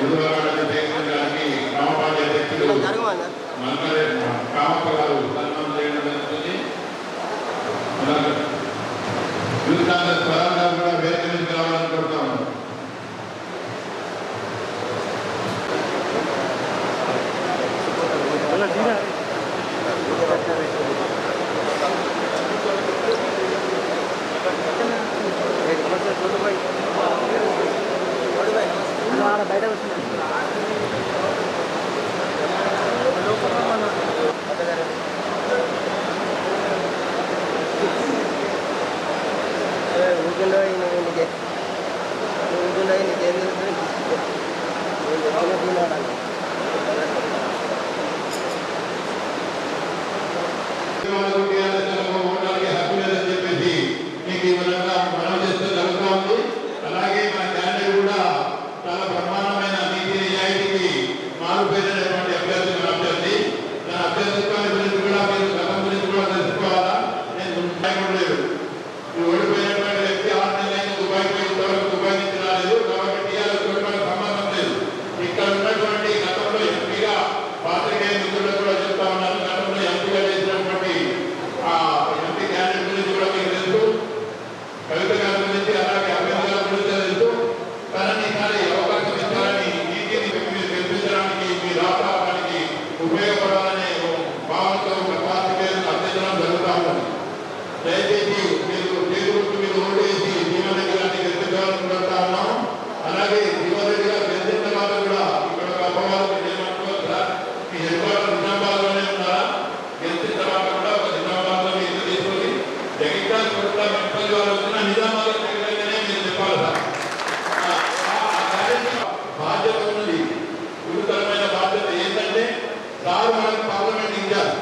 ఉద్యోగాలను సేకరించడానికి గ్రామ పంచాయతీ అధ్యక్షులు కామప్ప గారు సన్మానం చేయడం జరుగుతుంది. యూత్ కాంగ్రెస్ పరంగా కూడా వేదిక నుంచి రావాలని కోరుతాము. బయట వస్తుంది ఊరిలో నీకే నీకేం హక్కు లేదని చెప్పేసి మీకు ఈ విధంగా మనం చేస్తూ జరుగుతూ ఉంది. అలాగే మన క్యాండిడేట్ కూడా చాలా బ్రహ్మాండమైన నీతి నిజాయితీకి మారుపేరైనటువంటి అభ్యర్థి మన అభ్యర్థి. తన అభ్యర్థిత్వాన్ని గురించి కూడా మీరు గతం గురించి కూడా తెలుసుకోవాలా. నేను లేదు ఓడిపోయినటువంటి వ్యక్తి 6 నెలలైన దుబాయ్ పోయి ఇంతవరకు దుబాయ్ నుంచి రాలేదు. కాబట్టి టీఆర్ఎస్ మనకు సంబంధం లేదు. ఇక్కడ ఉన్నటువంటి గతంలో ఎంపీగా పాత్రికేయ మిత్రులకు కూడా చెప్తా ఉన్నారు. గతంలో ఎంపీగా చేసినటువంటి ఆ ఎంపీ క్యాండిడేట్ గురించి కూడా మీకు తెలుసు. కవిత గారి గురించి అలాగే అభ్యర్థి గారి గురించి తెలుసు. తనని ఈసారి అవకాశం ఇస్తారని నీతిని మీరు గెలిపించడానికి మీ రాష్ట్రానికి ఉపయోగపడాలనే భావనతో ఒక పాత్రికేయులను అందించడం జరుగుతూ ఉన్నది. దయచేసి మీరు ఓటు వేసి జీవన్ రెడ్డి గారిని గెలిపించాలని కోరుతా ఉన్నాము. అలాగే జీవన్ రెడ్డి గారు గెలిచిన తర్వాత కూడా ఇక్కడ ఒక అపవాదం ఏమంటున్నారు సార్, మీ హెడ్ క్వార్టర్ నిజామాబాద్లోనే ఉన్నారా? గెలిచిన తర్వాత కూడా ఒక నిజామాబాద్లో ఇల్లు తీసుకొని జగిత్యాల కోట్ల మున్సిపల్ వారు వచ్చిన నిజామాబాద్ దగ్గరనే మీరు చెప్పాలి సార్. బాధ్యత ఉన్నది, గురుతరమైన బాధ్యత ఏంటంటే సార్ మనకు పార్లమెంట్ ఇచ్చారు,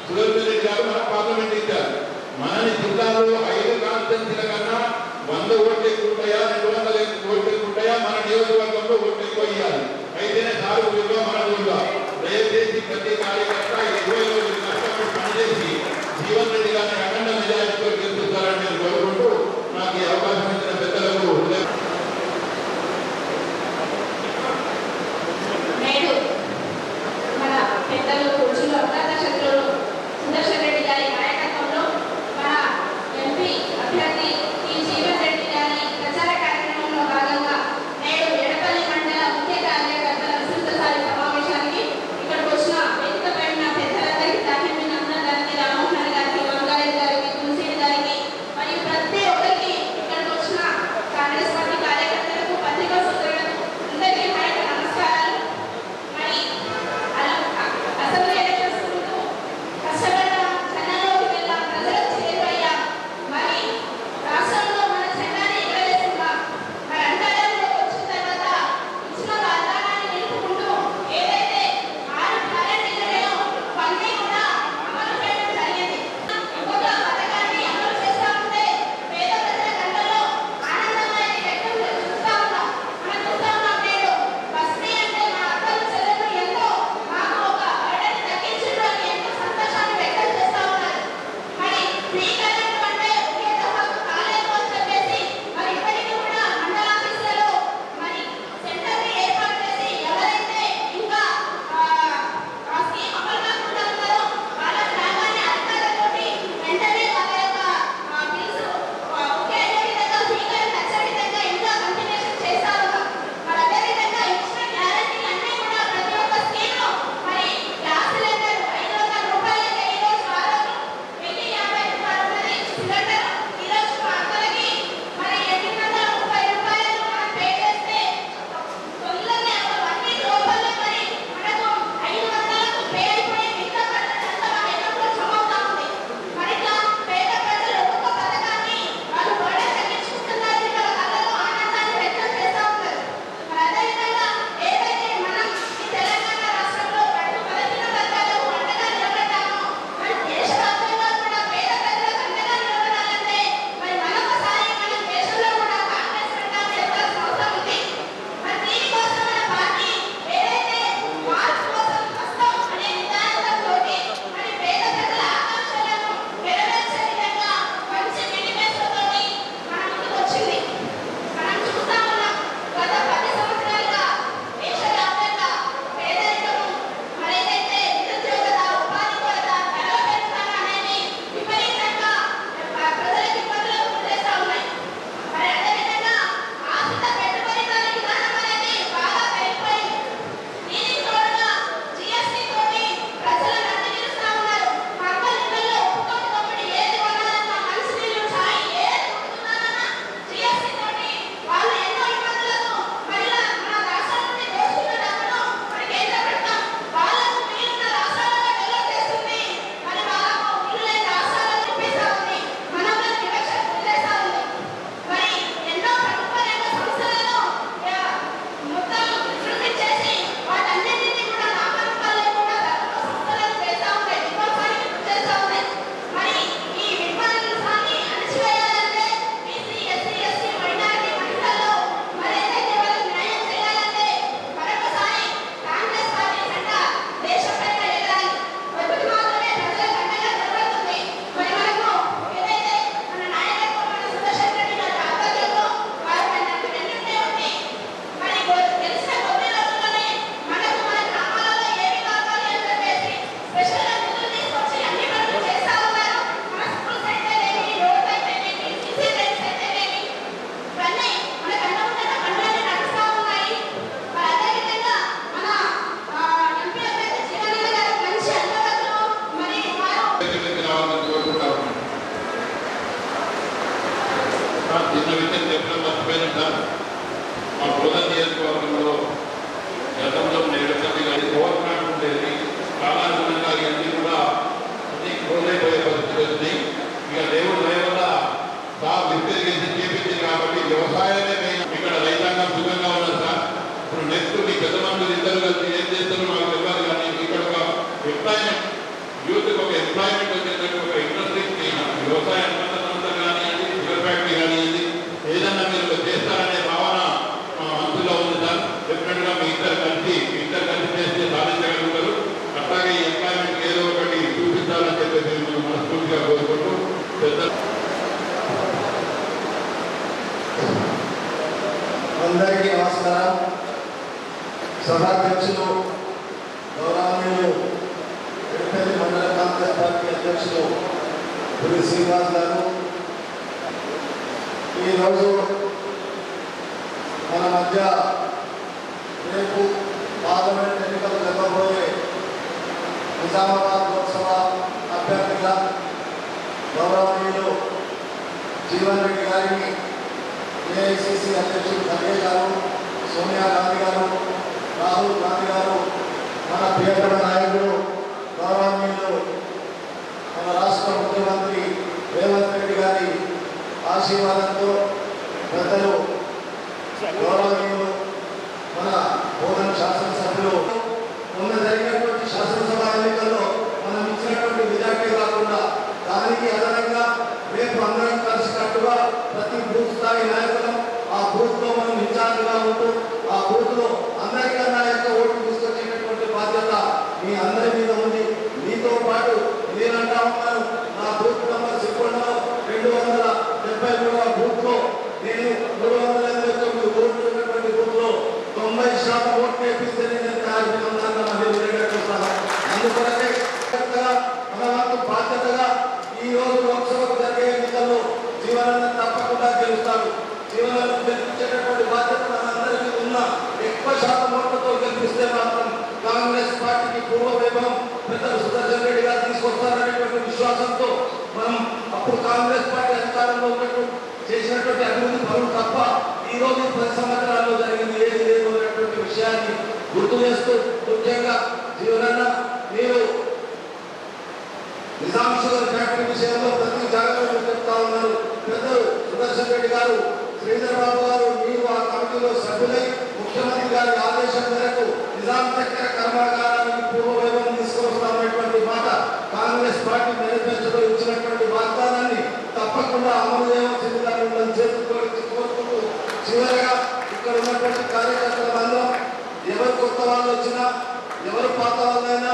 సురేందర్ రెడ్డి గారు మనకు పార్లమెంట్ ఇచ్చారు. మనని జిల్లాలో 5 కాన్స్టిట్యున్సీల కన్నా 100 ఓట్లు ఎక్కువ ఉంటాయా, 200 ఓట్లు ఎక్కువ ఉంటాయా, మన నియోజకవర్గంలో ఓట్లు ఎక్కువ ఇవ్వాలి. అయితేనే సారు ఊళ్ళో మన ఊళ్ళో. దయచేసి ప్రతి కార్యకర్త 20 రోజులు కష్టపడి పనిచేసి జీవన్ రెడ్డి గారిని అఖండ మెజారిటీతో గెలుపుతారని నేను కోరుకుంటూ నాకు ఈ అవకాశం ఇచ్చిన పెద్దలకు మన పెద్దలు కూర్చున్న అర్థాశక్తులు సుదర్శన్ రెడ్డి గారి నాయకత్వంలో మన ఎంపీ అభ్యర్థి ఈ జీవన్ రెడ్డి గారి ప్రచార కార్యక్రమంలో భాగంగా నేడు ఎడపల్లి మండల ముఖ్య కార్యకర్తల విస్తృత స్థాయి సమావేశానికి ఇక్కడికి వచ్చిన వేదిక పైన పెద్దలందరికీ తాకిమినందన గారికి, రామోహన్ గారికి, వంగారెడ్డి గారికి, తులసిరెడ్డి గారికి మరియు ప్రతి ఒక్కరికి ఇక్కడికి వచ్చిన కాంగ్రెస్ పార్టీ కార్యకర్తలకు, పత్రికా సోదరులకు అందరికీ నమస్కారాలు. మరి అసెంబ్లీ ఎలక్షన్స్ ముందు కష్టపడ్డాం, జనాల్లోకి వెళ్ళాం, ప్రజలకు చేరువయ్యాం. మరి రాష్ట్రంలో మన జెండాని ఎగరేస్తున్నాం. మరి అధికారంలోకి వచ్చిన తర్వాత ఇచ్చిన వాగ్దానాన్ని నిలుపుకుంటూ ఏదైతే 6 గ్యారెంటీలను అవన్నీ కూడా అమలు చేయడం జరిగింది. ఇంకొక పథకాన్ని అమలు చేస్తా ఉంటే పేద ప్రజల కళ్ళలో ఆనందమైన వ్యక్తం చూస్తా ఉన్నాం. మనం చూస్తా ఉన్నాం నేడు బస్తి అంటే మా అక్కలు చెల్లెలు ఎంతో మాకు ఒక బర్డెన్ తగ్గించారు అని ఎంతో సంతోషాన్ని వ్యక్తం చేస్తా ఉన్నారు. మరి ఫ్రీ కరెంట్ అంటే ఒకే దఫాకు కాలేదు అని చెప్పేసి మరి ఇప్పటికీ కూడా మండల ఆఫీసులలో మరి సెంటర్ని ఏర్పాటు చేసి ఎవరైతే ఇంకా ఆ స్కీమ్ అమలు కాకుండా ఉన్నారో వాళ్ళ గ్రామాన్ని అధికారులతోటి వెంటనే వాళ్ళ యొక్క బిల్స్ ఒకే అయ్యే విధంగా ఫ్రీ కరెంట్ వచ్చే విధంగా ఇంకా కంటిన్యూషన్ చేస్తా ఉన్నాం. మరి అదే విధంగా ఇచ్చిన గ్యారెంటీలు అన్నీ కూడా ప్రతి ఒక్క స్కీమ్లో మరి గ్యాస్ సిలిండర్ 500 రూపాయలకి ఈ రోజు ఆ రోజు 1050 రూపాయలు ఉన్నది సిలిండర్. ఈ రోజు మా అక్కలకి మరి 830 రూపాయలు మనం పే చేస్తే తొందరనే ఒక 1 వీక్ లోపలే మరి మనకు 500లకు పే అయిపోయి మిగతా పడ్డదంతా మన అకౌంట్లో జమ అవుతా ఉంది. మరి ఇట్లా పేద ప్రజలు ఒక్కొక్క పథకాన్ని వాళ్ళు బర్డెన్ తగ్గించుకుంటున్నారు, వాళ్ళ కళ్ళలో ఆనందాన్ని వ్యక్తం చేస్తూ ఉన్నారు. మరి అదేవిధంగా ఏదైతే మనం ఈ తెలంగాణ రాష్ట్రంలో కడుపు బలహీన వర్గాలకు అండగా నిలబడ్డామో మరి దేశవ్యాప్తంగా కూడా పేద ప్రజలకు అండగా నిలబడాలని చిన్న విషయం చెప్పడం మర్చిపోయిన సార్, మా బోధన నియోజకవర్గంలో గతంలో ఎడతది కానీ ఓవర్నాట్ ఉండేది. కాలానుగుణంగా ఇవన్నీ కూడా అన్ని క్లోజ్ అయిపోయే పరిస్థితి వచ్చింది. ఇక దేవుడు దయవల్ల బాగా విస్తరించి చేపించింది కాబట్టి వ్యవసాయమే మెయిన్. ఇక్కడ రైతాంగం సుఖంగా ఉన్నది సార్. ఇప్పుడు నెక్స్ట్ మీ పెద్ద మంది ఇద్దరు కలిసి ఏం చేస్తారో నాకు తెలియదు, కానీ ఇక్కడ ఒక ఎంప్లాయ్మెంట్, యూత్కి ఒక ఎంప్లాయ్మెంట్ వచ్చేసరికి ఒక ఇండస్ట్రీ వ్యవసాయ అనుబంధ కానివ్వండి, షుగర్ ఫ్యాక్టరీ కానివ్వండి, ఏదన్నా మీరు చేస్తారనే భావన మా మనసులో ఉంది సార్. డెఫినెట్గా మీ ఇద్దరు కలిసి చేస్తే సాధించగలుగుతారు. అట్లాగే ఈ ఎంప్లాయ్మెంట్ ఏదో ఒకటి చూపించాలని చెప్పేసి మేము మనస్ఫూర్తిగా కోరుకుంటూ పెద్ద అందరికీ నమస్కారం. సభాధ్యక్షులు గౌరవనీయులు ఎడపల్లి మండల కాంగ్రెస్ పార్టీ అధ్యక్షులు పులి శ్రీనివాస్ గారు, ఈరోజు మన మధ్య రేపు పార్లమెంట్ ఎన్నికలు జరగబోయే నిజామాబాద్ లోక్సభ అభ్యర్థిగా గౌరవనీయులు జీవన్ రెడ్డి గారిని, ఏఐసిసి అధ్యక్షుడు ఖర్గే గారు, సోనియా గాంధీ గారు, రాహుల్ గాంధీ గారు, మన ప్రియతమ నాయకుడు గౌరవనీయులు మన రాష్ట్ర ముఖ్యమంత్రి రేవంత్ రెడ్డి గారి ఆశీర్వాదంతో పెద్దలు గౌరవనీయులు మన బోధన శాసనసభ్యులు మొన్న జరిగినటువంటి శాసనసభ ఎన్నికల్లో మనం ఇచ్చినటువంటి మెజార్టీ కాకుండా దానికి అదనంగా రేపు అందరం కలిసినట్టుగా ప్రతి బూత్ స్థాయి నాయకులం ఆ బూత్ లో మనం ఇన్ఛార్జ్గా ఉంటూ ఆ బూత్ లో అందరికన్నా ఎక్కువ ఓట్లు తీసుకొచ్చేటటువంటి బాధ్యత మీ అందరి మీద ఉంది. మీతో పాటు నేనంటా ఉన్నాను, నా బూత్ నెంబర్ చెప్పండి 273 బూత్ లో నేను 389 ఓట్లు ఉన్నటువంటి బూత్ లో 90% ఓట్లు వేపిస్తే నేను తయారు ఉన్నాను. అందుకొరకే మన వంతు బాధ్యతగా ఈ రోజు లోక్సభకు జరిగే ఎన్నికల్లో జీవనాన్ని తప్పకుండా గెలుస్తాడు. జీవనాన్ని గెలిపించేటటువంటి బాధ్యత మనందరికీ ఉన్న ఎక్కువ శాతం ఓట్లతో గెలిపిస్తే మాత్రం కాంగ్రెస్ పార్టీకి పూర్వ వైభవం పెద్దలు సుదర్శన్ రెడ్డి గారు తీసుకొస్తారనేటువంటి విశ్వాసంతో మనం అప్పుడు కాంగ్రెస్ పార్టీ అధికారంలో ఉన్నట్టు చేసినటువంటి అభివృద్ధి పనులు తప్ప ఈ రోజు 10 సంవత్సరాల్లో జరిగింది ఏది లేదు అనేటువంటి విషయాన్ని గుర్తు చేస్తూ, ముఖ్యంగా జీవనన్న మీరు నిజాం షుగర్ ఫ్యాక్టరీ విషయంలో ప్రతి జాగ్రత్తలు చెప్తా ఉన్నారు. పెద్దలు సుదర్శన్ రెడ్డి గారు, శ్రీధర్ బాబు గారు, మీరు ఆ కమిటీలో సభ్యులై ముఖ్యమంత్రి గారి ఆదేశం మేరకు నిజాం చక్కెర కర్మాగారానికి పూర్వవైభవం తీసుకొస్తామనేటువంటి మాట కాంగ్రెస్ పార్టీ మేనిఫెస్టోలో ఇచ్చినటువంటి వాగ్దానాన్ని తప్పకుండా అమలు చేయవలసిందిగా మిమ్మల్ని చేతులతో కోరుకుంటూ, చివరిగా ఇక్కడ ఉన్నటువంటి కార్యకర్తలందరం ఎవరు కొత్త వాళ్ళు వచ్చినా ఎవరు పాత వాళ్ళైనా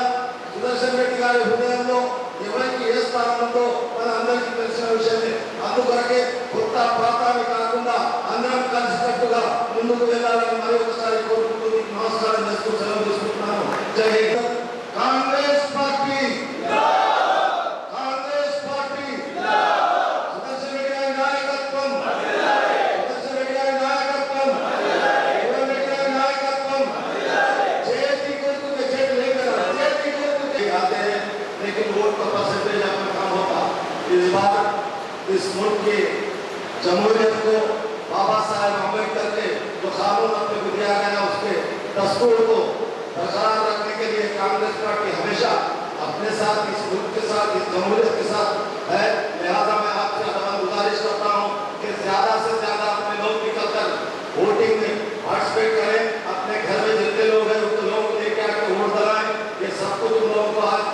సుదర్శన్ రెడ్డి గారి హృదయంలో ఎవరికి ఏ స్థానం ఉందో మన అందరికీ తెలిసిన విషయమే. అందుకొరకే కొత్త పాతాన్ని కాకుండా అందరం కలిసికట్టుగా ముందుకు వెళ్ళాలని మరి ఒకసారి కోరుకుంటూ మీకు నమస్కారం చేస్తూ సెలవు తీసుకుంటున్నాను. జై హింద్. కాంగ్రెస్ పార్టీ, కాంగ్రెస్ పార్టీ, సుదర్శన్ రెడ్డి గారి నాయకత్వం, సుదర్శన్ రెడ్డి గారి నాయకత్వం, రేవంత్ రెడ్డి గారి నాయకత్వం. చేతి గుర్తుకే, చేతి లేकर చేతి गुर्तुके आते हैं, लेकिन वोट का परसेंटेज आपका कम होता. इस बार इस मुल्क की जमहूरियत को बाबा साहेब अम्बेडकर के जो कानून अपने को दिया गया उसके दस्तूर को बरकरार रखने के लिए कांग्रेस पार्टी हमेशा अपने साथ, इस मुल्क के साथ, इस जमहूरियत के साथ है. लिहाजा मैं आपसे गुजारिश करता हूँ कि ज्यादा से ज्यादा अपने लोग निकलकर वोटिंग में पार्टिसिपेट करें. अपने घर में जितने लोग हैं उतने लोगों को लेकर आकर वोट डलाएं. ये सब कुछ उन लोगों को आज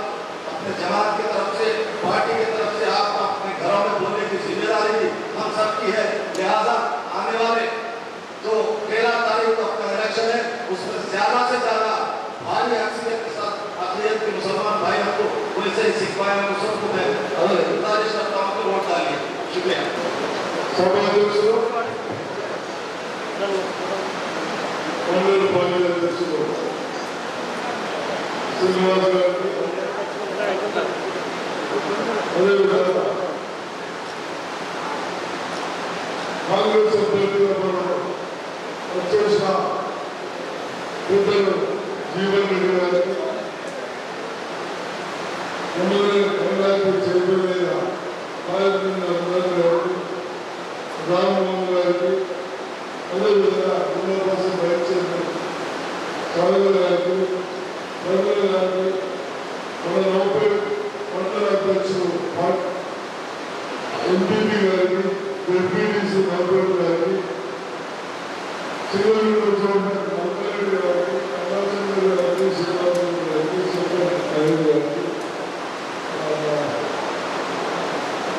अपने जमात की तरफ से, पार्टी की तरफ से आप अपने घरों में बोलने की जिम्मेदारी भी हम सबकी है. लिहाजा आने वाले जो 13 तारीख को अपना इलेक्शन है उसमें ज्यादा से ज्यादा भारी अक्सरियत के साथ अक्सरियत के मुसलमान भाई हमको वैसे ही सिख भाई हमको सबको मैं गुजारिश करता हूँ कि वोट डालिए. शुक्रिया. సభాధ్యక్షులు పార్టీ అధ్యక్షులు శ్రీనివాస్ గారికి, అదేవిధంగా కాంగ్రెస్ అభ్యర్థిగా వచ్చేసిన పెద్దలు జీవన్ రెడ్డి గారికి, పంచాయతీ చైర్మన్ అయిన కార్యక్రమం రామమోహన్ గారికి, అదేవిధంగా ఉన్న కోసం బయటచేసిన సాగర్ గారికి, రంగుల గారికి, మన నౌపేట్ మండల అధ్యక్షుడు ఎంపీపీ గారికి, ఎంపీటీసీ నౌపేట్ గారికి, శ్రీవల్లి చౌదరి మంత్రి గారికి, కళాచంద్ర గారికి, శ్రీరామ గారికి, శ్రీరామ గారికి,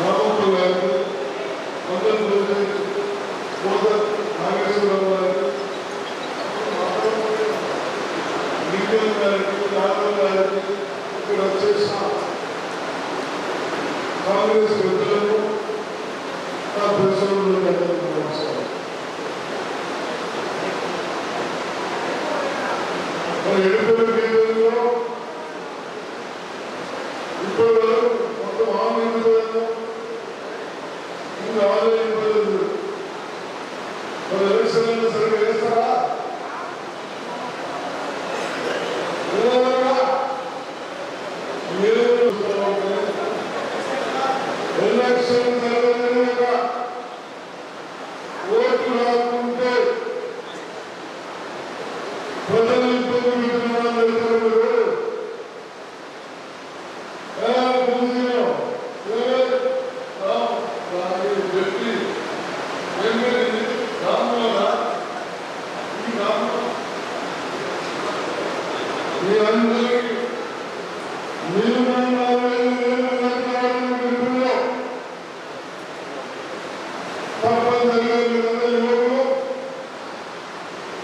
రామప్ప గారికి, ఆంధ్రప్రదేశ్ మోదర్ నాగేశ్వరరావు గారికి, నిఖిల్ గారికి, రాఘవ్ గారికి, ఇక్కడ వచ్చేసిన కాంగ్రెస్ పెద్దలకు నా ప్రశ్నలు నమస్కారం. మన ఎడుపుల కేంద్రంలో ఇప్పటి వరకు మొత్తం 6 ఎన్నికలను ఇంకా 6 ఎన్నికలు మన ఎలక్షన్లను సరిగ్గా వేస్తారా? ఎలక్షన్ జరగలేక ఓట్లు రాకుంటే ప్రజలు ఇబ్బంది పెట్టిన వాళ్ళు మీ అందరికీ మీరు తప్పనిసరిగా మీరందరూ యువకులు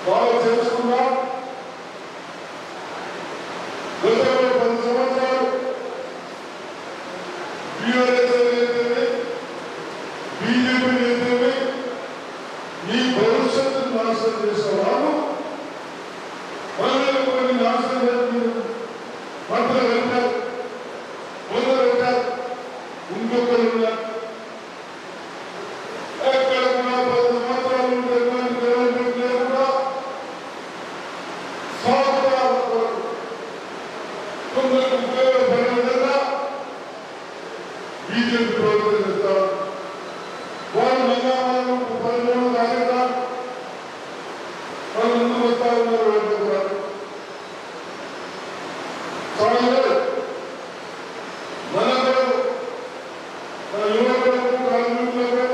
బాగా చేసుకున్నాం. గత 10 సంవత్సరాలు బీఆర్ఎస్ అయితేనే బీజేపీ అయితేనే మీ భవిష్యత్తును నాశనం చేసేవాళ్ళు మనల్ని కొన్ని నాశనం చేసి మంటలు పెట్టారు, మొదలు పెట్టారు, ఇంకొకరు ఉన్నారు. ఎక్కడ కూడా 10 సంవత్సరాలు ఎటువంటి డెవలప్మెంట్ లేకుండా కొందరికి ఉపయోగపడే విధంగా బీజేపీ ప్రభుత్వం చేస్తారు. వాళ్ళు మగాళ్ళు 13 తారీఖున వాళ్ళు ముందుకు వస్తా ఉన్నారు. మనకు మన యువకులకు, కార్మికులకు,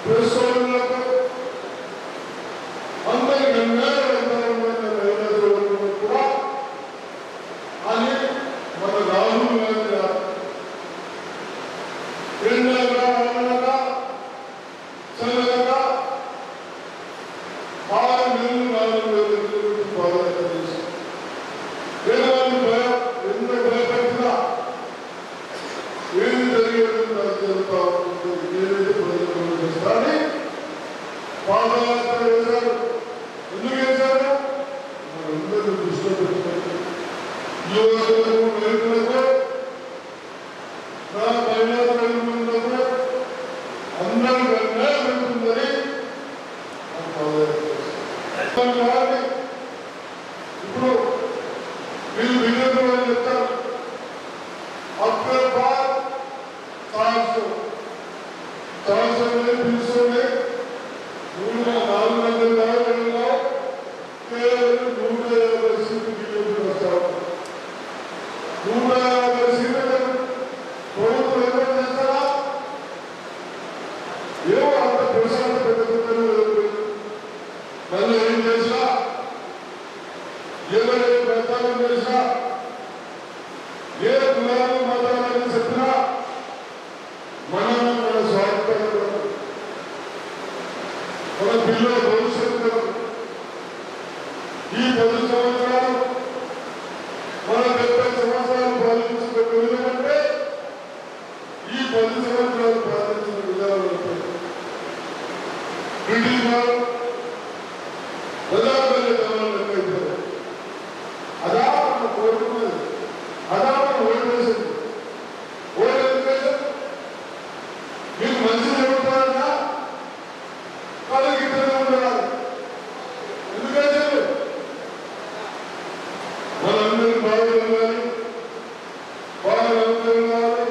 ప్రెస్లకు అందరికీ కూడా అని మన రాహుల్ గాంధీ గారు ఎండగా అనగా చల్లగా 6 నెలలు 4 నెలలు బాధ్యత చేసి పేదవాళ్ళు ఎంత భయపెట్టినా ఏది జరిగేది నాకు జరుగుతూ ఉంటుంది, ఏదైతే ప్రజలు చేస్తారని పాదయాత్ర చేశారు. ఎందుకు చేశారు? మనందరూ దృష్టిలో పెట్టుకుంటారు. యువకులకు, రైతులకు, నా మహిళా రైతులకు అందరికీ అన్యాయం జరుగుతుందని పాదయాత్ర చేశారు. ఇప్పుడు మీరు బీజేపీ వాళ్ళు చెప్తారు అప్పర్ బార్ 400 పిలుచుకోండి 400 కేవలం 150 సీట్లు బీజేపీ వస్తారు. 150 సీట్లు ప్రభుత్వం ఏర్పాటు చేస్తారా? ఏమో అంత ప్రశాంత పెట్టుకుంటారు. మళ్ళీ ఏం చేసినా ఎవరైతే ప్రచారం చేసినా ఏ కులాలు మతాలని చెప్పినా మన స్వార్థం, మన పిల్లల భవిష్యత్తు ఈ 10 సంవత్సరాలు మన 70 సంవత్సరాలు పాలించిన విధానం అంటే ఈ 10 సంవత్సరాలు పాలించిన విధానం బ్రిటిష్ వారు ప్రజాపల్లి అయిపోయారు. అదా మన కోరుకున్నది, అదా మన ఓటేసింది. ఓటేషన్ మీకు మంచి జరుగుతారన్నా వాళ్ళకి ఇద్దరు ఉండాలి. ఎందుకంటే మనందరూ బాగుండాలి, బాగా ఉండాలి.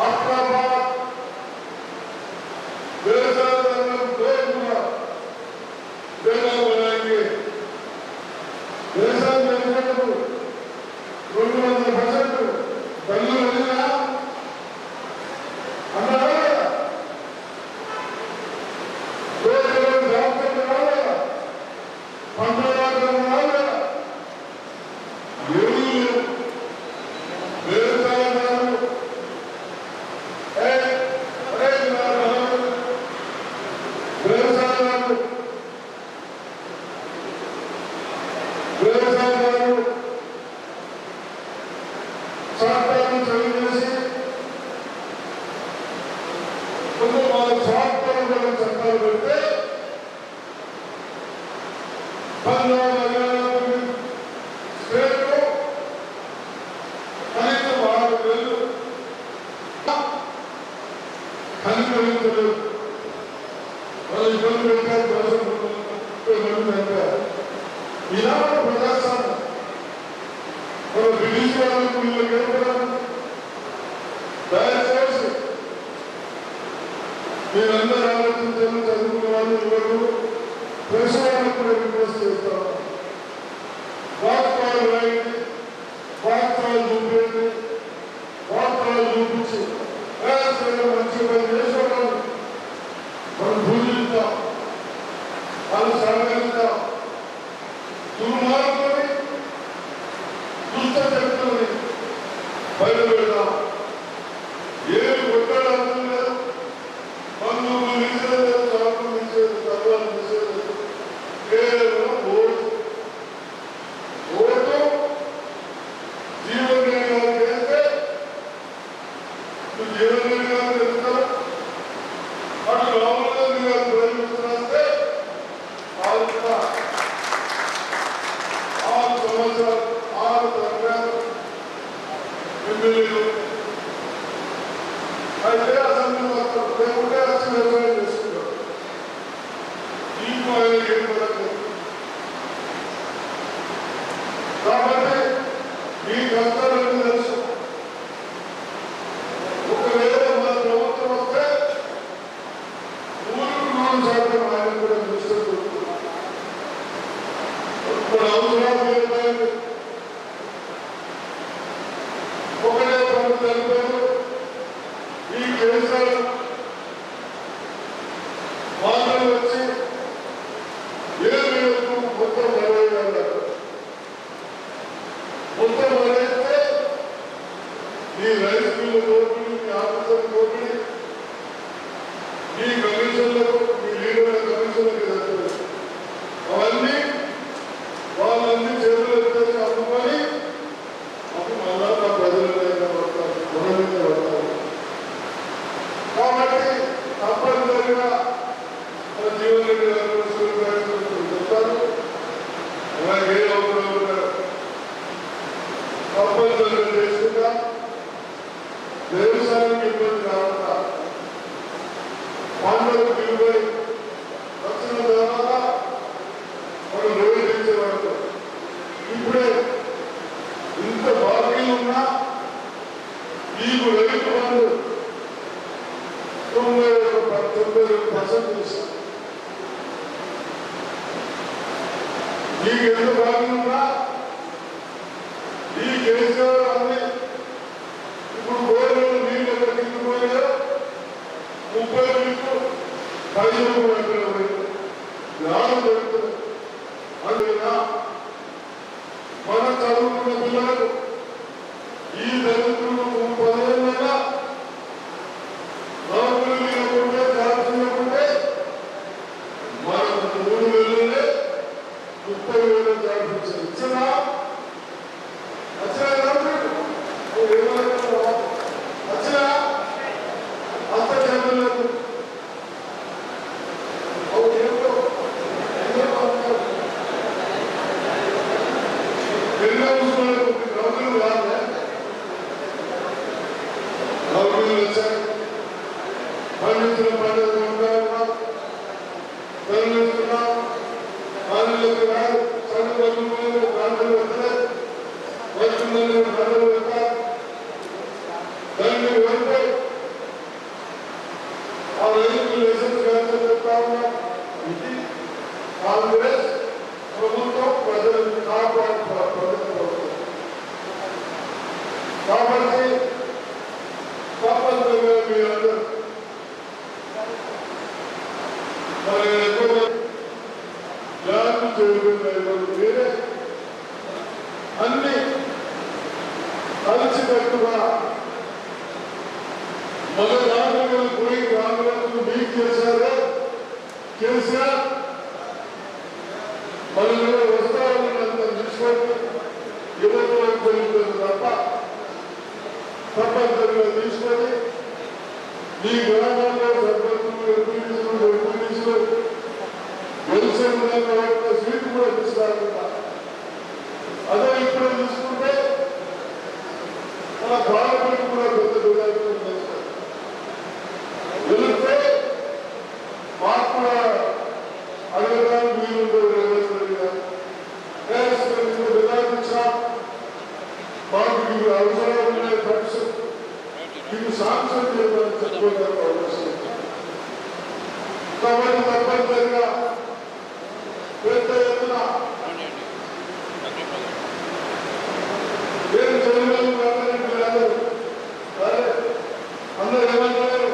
అక్కడ కొంచెం వాళ్ళ స్వార్థపరమైన చట్టాలు పెడితే పంజాబ్ హర్యానా స్టేట్లో కనీసం 6 నెలలు కనికరించలేదు. వాళ్ళు ఇబ్బంది పెట్టారు, చంపారు. ఇలా ప్రజాస్వామ్యం మన బ్రిటిష్ వాళ్ళకు వీళ్ళకి ఏర్పడాలి. దయచేసి మీరందరూ ఆలోచించాలి. చదువుకున్న వాళ్ళు ఇవ్వరు, ప్రెస్ వాళ్ళకు కూడా రిక్వెస్ట్ చేస్తాం. వాస్తవాలు రాయండి, వాస్తవాలు చూపించండి, వాస్తవాలు చూపించి మంచి పని చేసేవాళ్ళు మనం పూజిస్తాం, వాళ్ళు సహకరిస్తాం. దుర్మార్గులని దుష్ట శక్తులని బయటపెడతాం. ఏమి కొట్టడం లేదు, బంధువులు నిలిచేది, చాకులు నిలిచేది, తత్వాలు నిలిచేది, కేవలం ఓటు. ఓటు జీవన్ రెడ్డి గారు చేస్తే జీవన్ రెడ్డి గారు తెలుస్తారు. అటు రాహుల్ గాంధీ గారు ప్రయోగిస్తే 6 సంవత్సరాలు 6 తరగతి ఎమ్మెల్యేలు అయితే అసెంబ్లీ లేకుంటే వచ్చి వ్యవసాయం చేసుకుంటారు. ఇంకో ఆయన ఏం పడదు. కాబట్టి ఈ కష్టాలన్నీ తెలుసు. ఒకవేళ మన ప్రభుత్వం వస్తే ఊరికి 3% ఆయన కూడా దృష్టి ఇప్పుడు అవసరాలు ఏర్పడింది. ఒకటే ప్రభుత్వం చనిపోయారు. ఈ కేసులు వాళ్ళు వచ్చి మొత్తం మరవయ్యారు. మొత్తం మరైతే ఈ రైస్ మిల్లు దోపిడీ, ఈ ఆఫీసర్ దోపిడీ, ఈ కమిషన్లకు, ఈ లీడర్ల కమిషన్లకు జరుగుతుంది. అవన్నీ వాళ్ళన్నీ చేతులు ఎత్తేసి అమ్ముకొని అప్పుడు మళ్ళా నా ప్రజల మీద పడతారు, గుణ మీద పడతారు. కాబట్టి తప్పనిసరిగా మన జీవన్ రెడ్డి గారు చెప్తారు. అలాగే తప్పనిసరిగా చేసుకుంటా వ్యవసాయానికి ఇబ్బంది రాకుండా పంటలు దిగుబడి వచ్చిన తర్వాత మనం రోజు తెచ్చేవాడు. ఇప్పుడే ఇంత బాకీలు ఉన్నా మీకు రైతు బంధు 92% చేశారు. మీకు ఎంత బాకీ ఉన్నా ఈ కేసీఆర్ అన్ని ఇప్పుడు గోడలు నీళ్ళు ఎక్కడ కిందిపోయారో 30 మీకు 10 ఎక్కడ పోయింది. జ్ఞానం దొరుకుతుంది. అందువల్ల మన చదువుకున్న పిల్లలకు ఈ దళితులు 10 ఏళ్ళైనా నౌకలు లేకుంటే, జాబ్ చేయకుంటే మనకు 3 నెలలే 30,000 జాబ్ ఇచ్చారు. ఇచ్చినా వచ్చినా వచ్చినా అంత జరుగుతుంది. ఎన్నో నౌకలు కాదు, నౌకలు వచ్చాయి. పండించిన పండుగ ఉంటాం, తరలిస్తున్నాం. ఆంధ్రలోకి రాదు, చదువు ప్రాంతాలు వస్తాయి, వచ్చిందని పండుగ వస్తారు. దాన్ని వెళ్తే ఆ రైతులు లైసెన్స్ క్యాన్సల్ చెప్తా ఉన్నాం. ఇది కాంగ్రెస్ ప్రభుత్వం ప్రజలకు కాపాడు ప్రభుత్వం. కాబట్టి తప్పనిసరిగా మీరందరూ మరి ఎక్కువ జాగ్రత్త చేరుకున్నారు. మీరే అన్ని కలిసికట్టుగా మన రాష్ట్రంలో పోయి కాంగ్రెస్ మీకు చేశారు. కేసీఆర్ మనం వస్తారని అంత తీసుకొని యువకులకు తెలుస్తుంది తప్ప తప్పనిసరిగా తీసుకొని ఈ గ్రామాల్లో తెలిసే విధంగా సీటు కూడా తీసుకురాకుండా అదే ఇప్పుడు తీసుకుంటే మన పార్లమెంట్ కూడా పెద్ద విధానం చేస్తారు. వెళితే మాకు కూడా అడగడానికి వీలు రేవంత్ రెడ్డి గారు విధానం ఇచ్చినా మాకు మీకు అవసరాలు ఉన్నాయి ఖర్చు మీకు సాంక్షన్ చేయాలని చెప్పుకోవడానికి అవకాశం ఉంది. కాబట్టి తప్పనిసరిగా పెద్ద ఎత్తున ఏం చేయలేదు కాదని అందరూ ఏమంటారు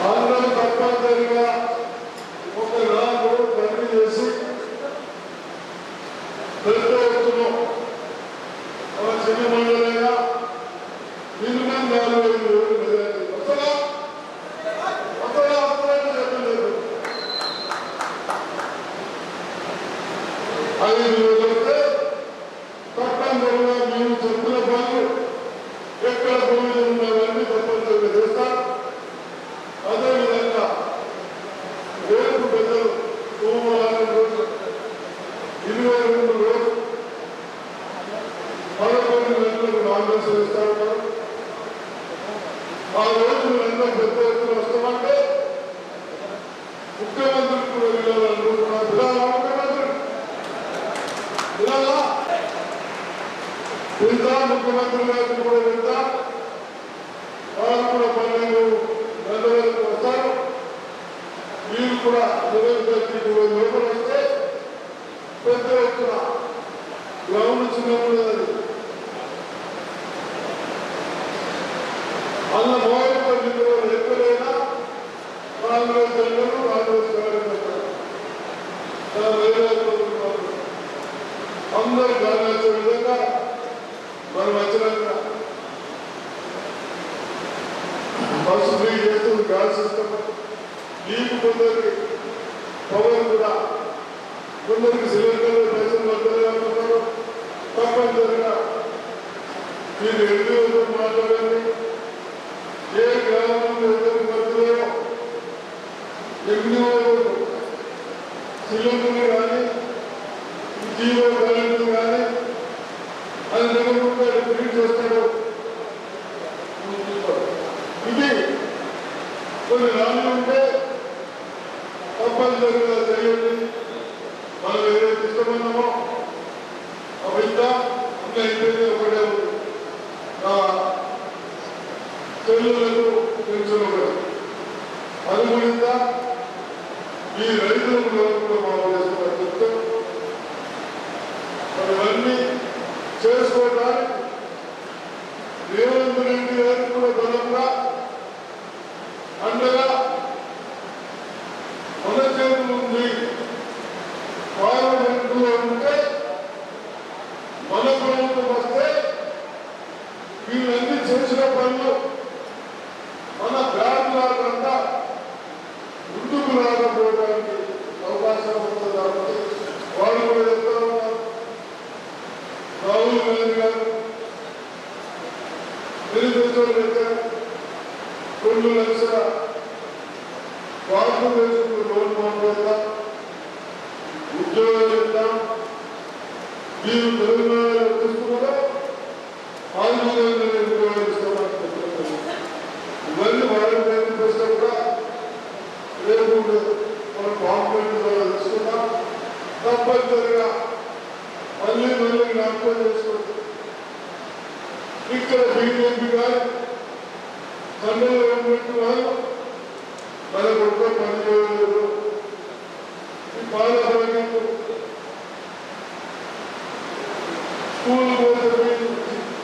అందరూ తప్పనిసరిగా ఒక నాలుగు పని చేసి పెద్ద ఎత్తున చిన్న మండలైనా మినిమం 4,500 మెజార్టీ వస్తుందా చెప్పలేదు. 5,000 వస్తే తప్పనిసరిగా మేము చెప్పిన పనులు ఎక్కడ భూమిలో ఉన్నవన్నీ తప్పనిసరిగా చేస్తాం. అదేవిధంగా రేపు పెద్దలు సోమవారం రోజు 22 రోజు 11 గంటలకు కాంగ్రెస్ వేస్తా ఉన్నారు. ఆ రోజు మీరందరూ పెద్ద ఎత్తున వస్తామంటే ముఖ్యమంత్రికి కూడా వెళ్ళాలనుకుంటున్నారు. పిల్లలా ముఖ్యమంత్రి పిల్లలా వెళ్తా ముఖ్యమంత్రి గారికి కూడా వెళ్తా వారు కూడా 12 గంటల వరకు వస్తారు. మీరు కూడా 20 లోపల వస్తే పెద్ద ఎత్తున గ్రౌండ్ చిన్నప్పుడు అన్న మౌలిక ఎక్కడైనా కాంగ్రెస్ జెండలు కాంగ్రెస్ కార్యకర్తలు అందరూ కాంగ్రెస్ విధంగా మనం వచ్చినాక బస్సు ఫ్రీ చేస్తుంది గ్యాస్ సిస్టమ్ మీకు కొందరికి పవర్ కూడా కొందరికి సిలిండర్లు పైసలు వద్దలే అంటున్నారు. తప్పనిసరిగా మీరు ఎన్నికలతో మాట్లాడండి. ఏ గ్రామంలో ఎవరి మధ్యలో ఎన్ని సిలిండర్లు కానీ జీవో కరెంటు కానీ అది నిలబడి ట్రీట్ చేస్తాడు. ఇది కొన్ని రాళ్ళు ఉంటే తప్పనిసరిగా చేయండి. మనం ఏదైతే ఇష్టమన్నామో అవి ఇంకా అయిపోయింది. ఒకటే ఉంది నా చెల్లులకు పెన్షన్ ఒకటి అది కూడా ఈ రైతులకు కూడా మాకు చేస్తున్నారు. చెప్తే ఇవన్నీ చేసుకోవడానికి రేవంత్ రెడ్డి గారికి కూడా బలంగా అండగా మన చేతులు ఉంది. పార్లమెంట్లో ఉంటే మన ప్రభుత్వం వస్తే వీళ్ళన్నీ చేసిన పనులు మన బ్యాంకులాగా ముందుకు రాకపోవడానికి అవకాశం ఉంటుంది. కాబట్టి వాళ్ళు కూడా చెప్తా ఉన్నారు. రాహుల్ గాంధీ గారు మేనిఫెస్టోలు పెట్టారు. 2 లక్షల కార్పొరేషన్ లోన్ పంపిస్తాం, ఉద్యోగాలు ఇద్దాం. మీరు తెలంగాణలో తీసుకున్నా 4,000 ఉద్యోగాలు ఇస్తామని చెప్తున్నారు. ఇవన్నీ వాళ్ళ మేనిఫెస్టో కూడా రేపు మనం కాంప్లైంట్ ద్వారా తీసుకున్నాం. తప్పనిసరిగా మళ్ళీ జ్ఞాపకం చేసుకోండి. ఇక్కడ బీజేపీ గారు సెంట్రల్ గవర్నమెంట్ వాళ్ళు మనకు ఒక్క పని చేయలేదు. ఈ పాలసీలకు స్కూల్ పోతే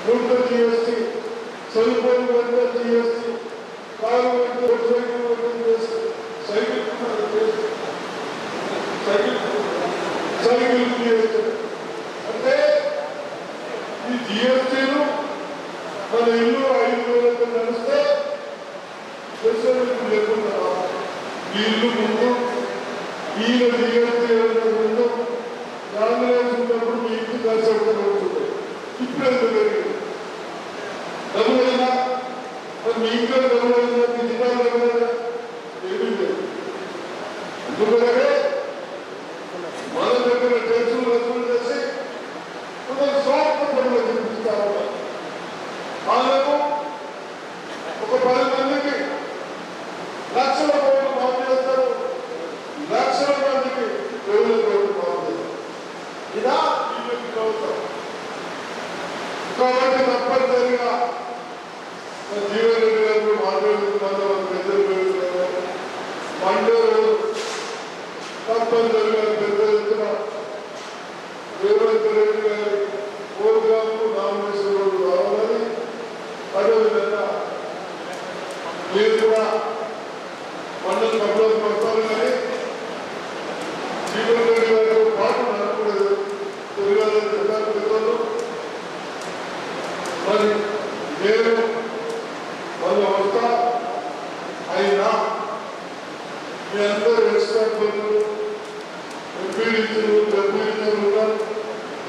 నూట జిఎస్టీ, సెల్ఫోన్ పోతే జిఎస్టీ, కారు పోతే సైకిల్ జిఎస్టీ. అంటే ఈ జిఎస్టీలు మన ఇల్లు 5,000 నడిస్తే ఫెసిలిటీ లేకుండా ఈ ఇల్లు ముందు ఈయన జిఎస్టీ ముందు కాంగ్రెస్ ఉన్నప్పుడు మీ ఇంటి ఖర్చు అవుతుంది. ఇప్పుడు ఎంత పెరిగింది? డబ్బులైనా మరి మీ ఇంట్లో డబ్బులైనా మీ జిల్లాలో ఏమీ లేదు. ఎందుకంటే మన దగ్గర టెన్షన్ వసూలు చేసి కొందరు స్వార్థ పనులు చూపిస్తా ఉన్నారు. వాళ్ళకు ఒక 10 మందికి లక్షల కోట్లు మాఫ్ చేస్తారు, లక్షల మందికి 2,000 కోట్లు మాఫ్ చేస్తారు. ఇదా బీజేపీ ప్రభుత్వం. కాబట్టి తప్పనిసరిగా జీవన్ రెడ్డి గారు మాట్లాడుతున్నారు, పెద్దలు పెరుగుతున్నారు. మండే రోజు తప్పనిసరిగా పెద్ద ఎత్తున రేవంత్ రెడ్డి గారి ప్రోగ్రాంకు నామినేషన్ రోజు రావాలని, అదేవిధంగా మీరు కూడా మండల సభలోకి వస్తారు. కానీ జీవన్ రెడ్డి గారితో పాటు నడకూడదు తిరగాలని చెప్పారు పెద్దలు. మరి నేను వాళ్ళు వస్తా అయినా మీ అందరూ ఎక్స్పర్ట్ పనులు ఎంపీడీలు డెప్యూటీలు ఉన్నారు,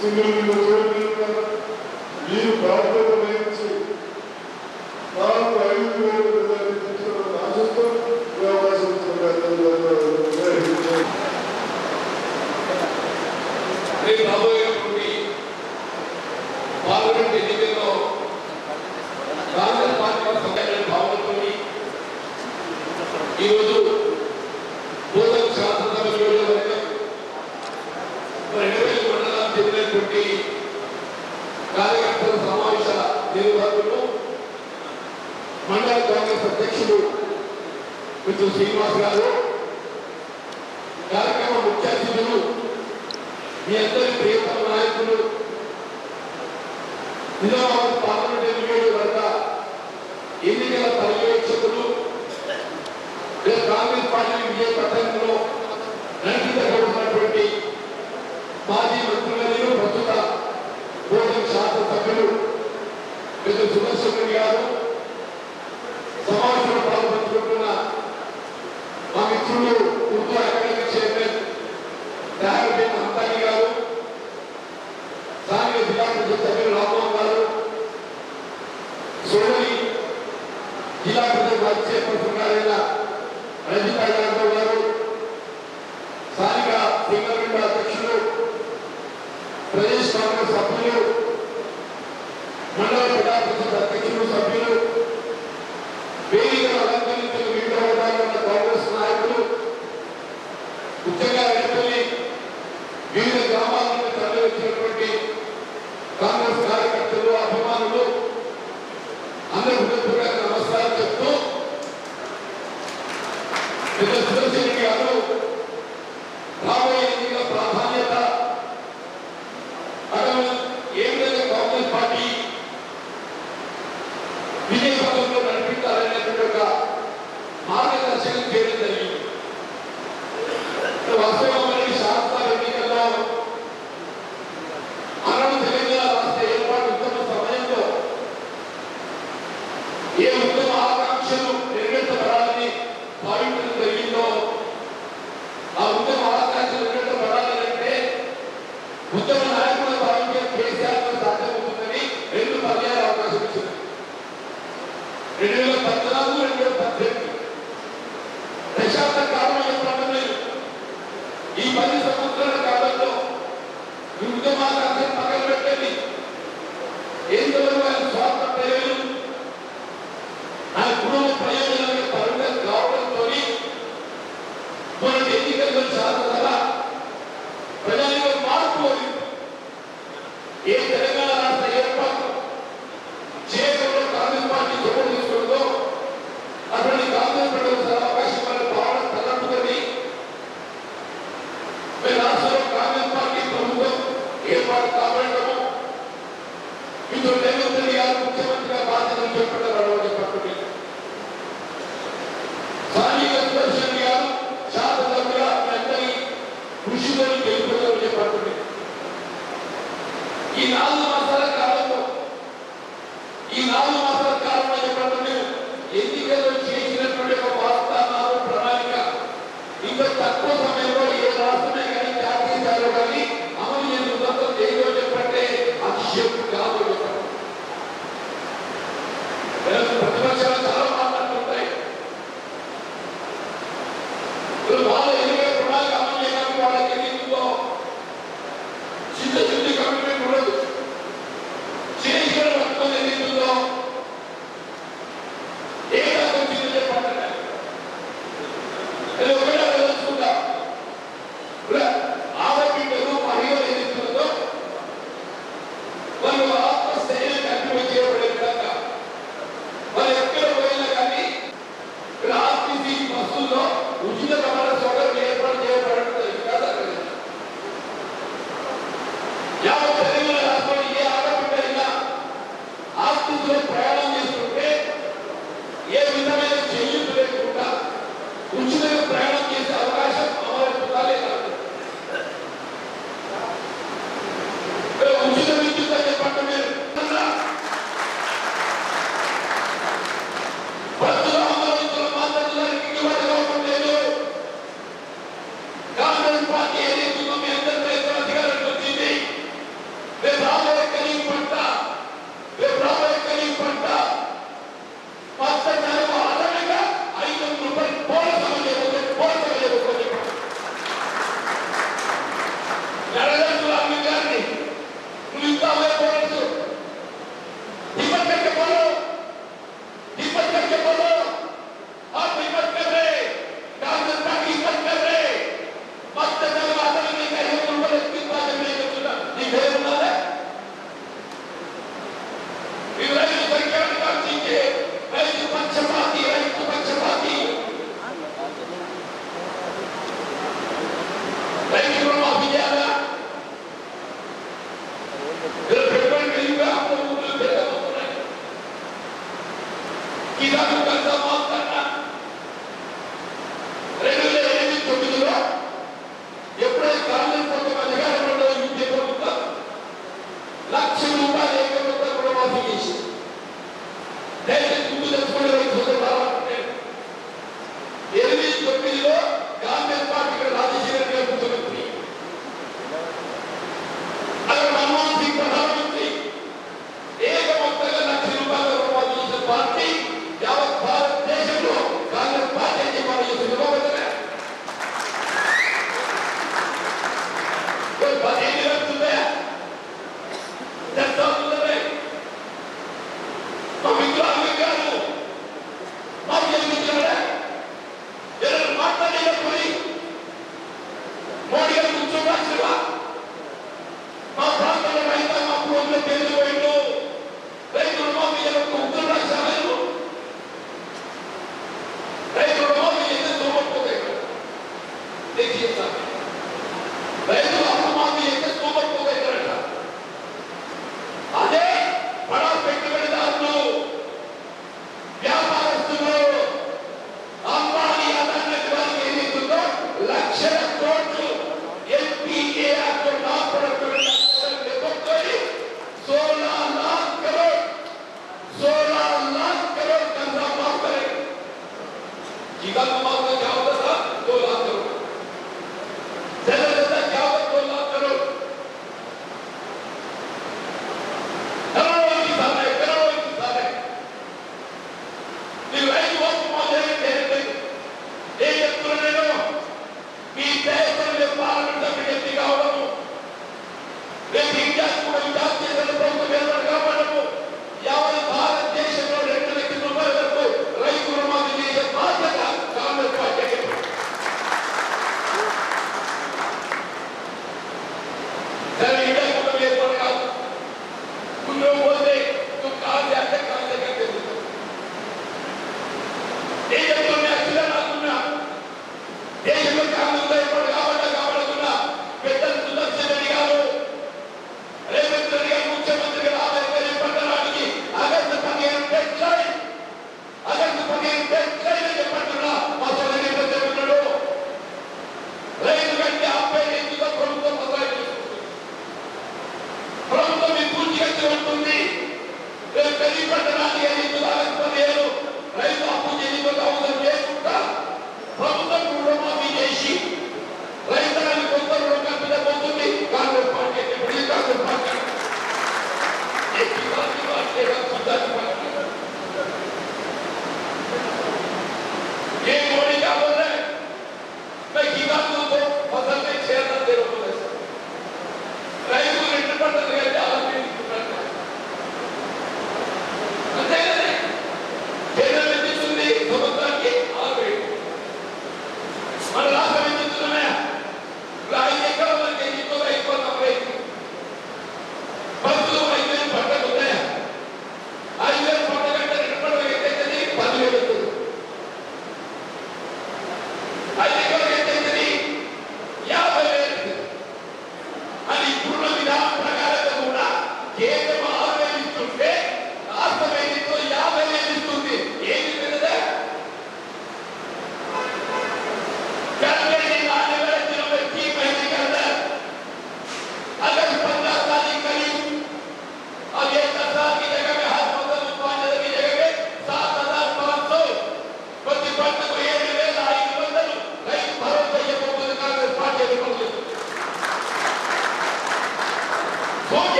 సింగిల్ విండో ఉన్నారు. మీరు బాధ్యత వహించి నాకు 5,000 రూపాయలు ఆశిస్తూ అవకాశం రాబోయేటువంటి పార్లమెంట్ ఎన్నికల్లో కాంగ్రెస్ పార్టీ భావంతో ఈరోజు భూతం శాసనసభ నియోజకవర్గం 20 మండలాలు చెందినటువంటి కార్యకర్తల సమావేశ నిర్వాహకులు మండల కాంగ్రెస్ అధ్యక్షుడు మిత్రులు శ్రీనివాస్ గారు, కార్యక్రమ ముఖ్య అతిథులు మీ అందరి ప్రియతమ నాయకులు నిజామాబాద్ పార్లమెంట్ నియోజకవర్గ ఎన్నికల పర్యవేక్షకులు, కాంగ్రెస్ పార్టీ విజయ పథకంలో నడిపించబడుతున్నటువంటి మాజీ మంత్రులు, ప్రస్తుత భూతం శాసనసభ్యులు పెద్ద సుదర్శన్ రెడ్డి గారు, సమావేశంలో పాల్పంచుకుంటున్న మా మిత్రులు ఉర్దూ అకాడమీ చైర్మన్ దయాబెన్ అంతానీ గారు, స్థానిక జిల్లా పరిషత్ సభ్యులు రామ్మోహన్ గారు, సోదరి జిల్లా పరిషత్ వైస్ చైర్పర్సన్ గారైన రజిత యాదవ్ గారు, స్థానిక సింగల్ విండో అధ్యక్షులు, ప్రదేశ్ కాంగ్రెస్ సభ్యులు, మండల ప్రజా పరిషత్ అధ్యక్షులు, సభ్యులు, వేదికను అలంకరించిన వివిధ వర్గాల కాంగ్రెస్ నాయకులు, ముఖ్యంగా వివిధ గ్రామాల నుండి తరలివచ్చినటువంటి కాంగ్రెస్ కార్యకర్తలు, అభిమానులు అందరూ హృదయపూర్వక నమస్కారం చెప్తూ, పెద్ద సుదర్శన్ రెడ్డి గారు రాబోయే ఎన్నికల ప్రాధాన్యత ఏ విధంగా కాంగ్రెస్ పార్టీ విజయ పథంలో నడిపించాలనేటువంటి ఒక మార్గదర్శకం చేయడం జరిగింది. వాస్తవమైన శాస్త్ర ఎన్నికల్లో ఆనాడు తెలంగాణ రాష్ట్ర ఏర్పాటు ఉద్యమ సమయంలో ఏ ఉద్యమ ఆకాంక్షలు నెరవేర్చబడాలని భావించడం జరిగిందో, ఆ ఉద్యమ ఆకాంక్షలు నెరవేర్చబడాలంటే ఉద్యమ నాయకులు భావించే కేసీఆర్ సాధ్యమవుతుందని 2 పర్యాయ అవకాశం ఇచ్చింది. 2014, 2018 దశాబ్ద కాలం ఏర్పడడం లేదు. ఈ 10 సంవత్సరాల కాలంలో ఈ ఉద్యమాన్ని పక్కన పెట్టండి. ఆయన స్వార్థ ప్రయోజనం, ఆయన కుటుంబ ప్రయోజనాలకు పరిమితం కావడంతో మన ఎన్నికల్లో శాసనసభ ప్రజానికం మార్పుకోదు. ఏ తెలంగాణ రాష్ట్ర ఏర్పాటు చేయడంలో కాంగ్రెస్ పార్టీ చొప్పులు తీసుకుందో అటువంటి కాంగ్రెస్ ప్రజలకు అవకాశం భావన తలపుకొని రాష్ట్రంలో కాంగ్రెస్ కిసాన్ కర్జా మాఫ్ కన్నా 2008-9లో ఎప్పుడైతే కాంగ్రెస్ ప్రభుత్వం అధికారంలో యూపీఏ ప్రభుత్వం ₹1,00,000 ఏకైక రుణమాఫీ చేసింది. దయచేసి ముందు తెచ్చుకోండి రైతులు రావాలంటే 2008-9లో కాంగ్రెస్ పార్టీ రాజశేఖర గారు ముఖ్యమంత్రి, అక్కడ మన్మోహన్ సింగ్ ప్రధానమంత్రి, ఏకమొత్తంగా ₹1,00,000 రుణమాఫీ చేసిన పార్టీ యావత్ భారతదేశంలో కాంగ్రెస్ పార్టీ అని చెప్పాలి. చేస్తుంది 15 వస్తుందా తెస్తావుతుందే మా విగ్రహాలు గారు మాకు ఎదుగుతున్నాడా ఎవరు మాట్లాడేటప్పుడు మోడీ గారు కూర్చోవాల్సినవా మా ప్రాంతంలో రైతా మా పూర్వంలో పేరు పోయిండు రైతుల మాఫీ ఉత్తర రాష్ట్రాలు రైతుల మాఫీ చేస్తే సోమపోతాయి రైతులు అమ్మమాఫీ చేస్తే సోమపోతాయిట. అదే బడా పెట్టుబడిదారులు వ్యాపారస్తులు అంబానీ అదానికి వారికి ఏదైతుందో లక్షల కోట్లు ఎన్పీఏ యాక్ట్ నాపడుతున్న 16 लाख करोड़ कर्जा माफ करे. जीवन माफ का क्या होता था 2 लाख करोड़ ज्यादा क्या होता 2 लाख करोड़ करोड़ों किसान है ನೀವು రైతు ఓటు మాట్లాడే ఏ చెప్తున్నాను మీ దేశంలో పార్లమెంట్ సభ్యులు కావడము రేపు ఇండియా కూడా విచారణ చేసిన ప్రభుత్వం ఏర్పాటు కావడము యావత్ భారతదేశంలో 2 లక్షల రూపాయల వరకు రైతు రుణమాఫీ చేసే బాధ్యత Congress party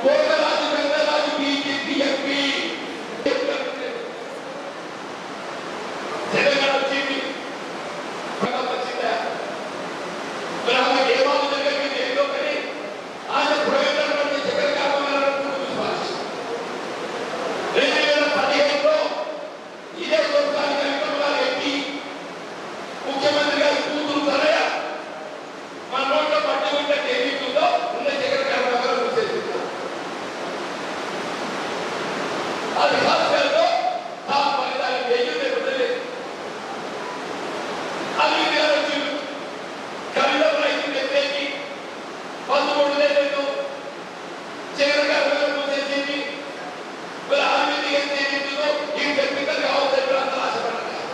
Kotaraju Gangaraju BJP MP Telangana వచ్చింది వచ్చిందా మరి ఆమె ఏ బాబు జరిగింది ఏదో కానీ ఆయన ప్రయోజనం చక్కెర కావాలని విశ్వాసం 2015లో ఇదే గోపాలి గారి ఎంపీ ముఖ్యమంత్రి గారి కూతురు తనయ మన నోట్లో పట్టి ఉంటే ఏమిస్తుందో ఉన్న చక్కెర కావాలని విశ్లేషిస్తారు అది హాస్పిటల్లో ఆ ఫలితాలు వేయుండే వదలేదు అది వచ్చింది కవిలో రైతు వ్యక్తి 13 నెలలు చక్కెర కావాలని మూసేసింది మరి ఆమెది ఏమిటో ఈ టెక్నికల్ కావాల్సిన ఆశపడతారు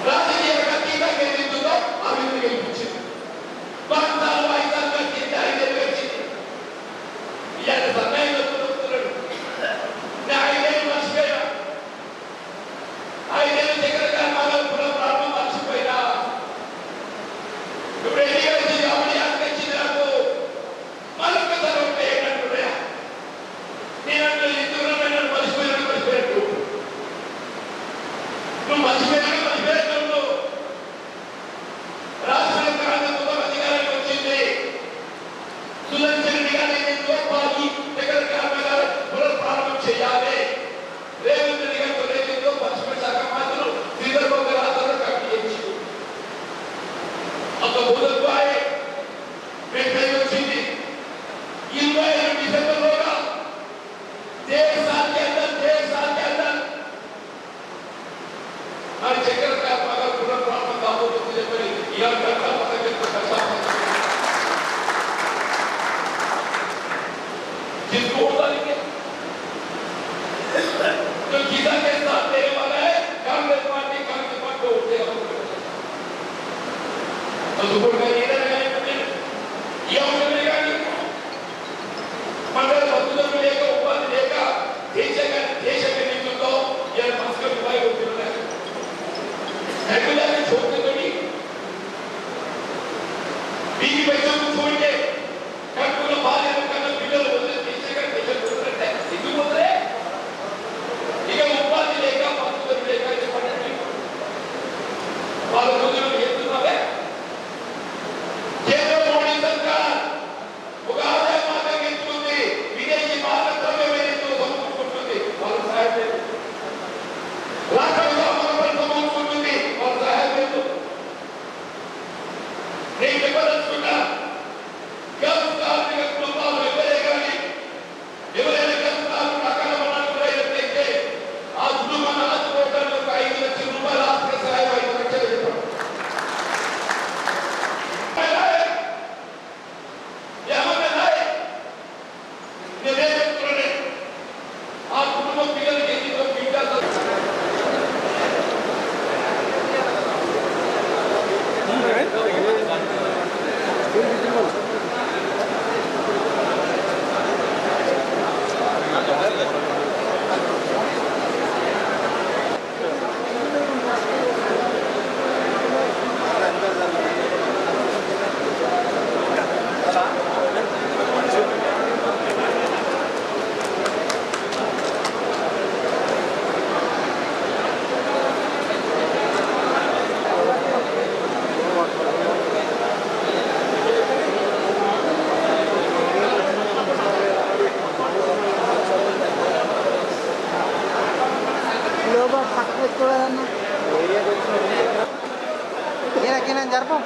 రాజకీయ అతీతంగా ఏమిటో అభివృద్ధి గెలిపించింది వాగ్దానాలు వాయిదాలుగా తీర్చాలని వచ్చింది ఇలాంటి సమయంలో చూస్తున్నాడు ఐదేళ్ళు మర్చిపోయినా 5 ఏళ్ళు చక్కెర కార్మాగాలు పునఃప్రారంభం మర్చిపోయినా ఇప్పుడు ఎన్నికలు కాబట్టి అక్కచ్చింది నాకు మరొకసారి ఉంటే ఏంటంటున్నాయా నేనంటే ఇందులో మర్చిపోయినట్టు నువ్వు మర్చిపోయినట్టు రాష్ట్రంలో కాంగ్రెస్ అధికారానికి వచ్చింది సుదర్శన్ రెడ్డి గారి గోపాలి చక్కెర కార్మికులు పునఃప్రారంభం చేయాలి రేవంత్ రెడ్డి గారి నేతృత్వంలో పశ్చిమ శాఖ మంత్రులు శ్రీధర్ రాష్ట్రంలో కమిటీ చేసి ఒక బుధవారం పేరు వచ్చింది 22 డిసెంబర్లోగా डेढ़ साल के अंदर हर चक्कर का अगर पुनर्प्रारंभ का हो तो मुझे पहले यह करना पता कि करता जिसको होता नहीं तो गीता के साथ देने वाला है कांग्रेस पार्टी को उठेगा तो सुपर का ये रहेगा ये उठेगा नहीं मंडल बदलने मिलेगा ऊपर मिलेगा देश में नहीं तो यार मस्कर उपाय होते हैं रेगुलर में छोड़ते तो नहीं बीवी बच्चों को छोड़ के कल को बाहर लोग करना बिल्कुल बोलते देश का देश बोल रहे हैं इधर बोल रहे ये ऊपर मिलेगा मस्कर मिलेगा ये पढ़ने नहीं वालों को जो ये तो ना है ये तो मोदी सरकार उगाड़े माता के चुनते विदेशी भारत में मेरे तो समूह चुनते और साहब ने राष्ट्र विधान पर समूह चुनते और साहब ने तो नहीं जबरदस्त सुना कब कार्य का प्रभाव लेगा नहीं इवरे कब कार्य का बनाने को रहते थे आज दुमन आज वोटर लोग 5 लाख रुपए राष्ट्र के साहब 5 लाख चले जाते ఏదైనా జరపం